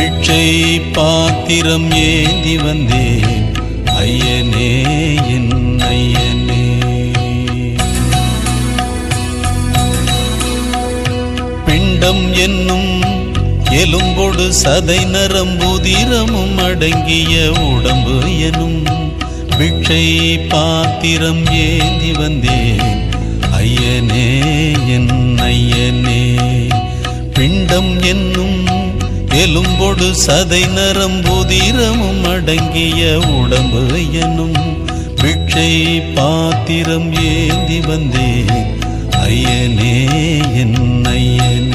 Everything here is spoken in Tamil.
பிட்சை பாத்திரம் ஏந்தி வந்தேன் ஐயனே என் ஐயனே. பிண்டம் என்னும் எலும்பொடு சதை நரம்புதிரமும் அடங்கிய உடம்பு எனும் பிட்சை பாத்திரம் ஏந்தி வந்தேன் ஐயனே என் ஐயனே. பிண்டம் என்னும் எலும்பொடு சதை நரம்புதிரமும் அடங்கிய உடம்பு எனும் பிட்சை பாத்திரம் ஏந்தி வந்தேன் ஐயனே என் ஐயனே.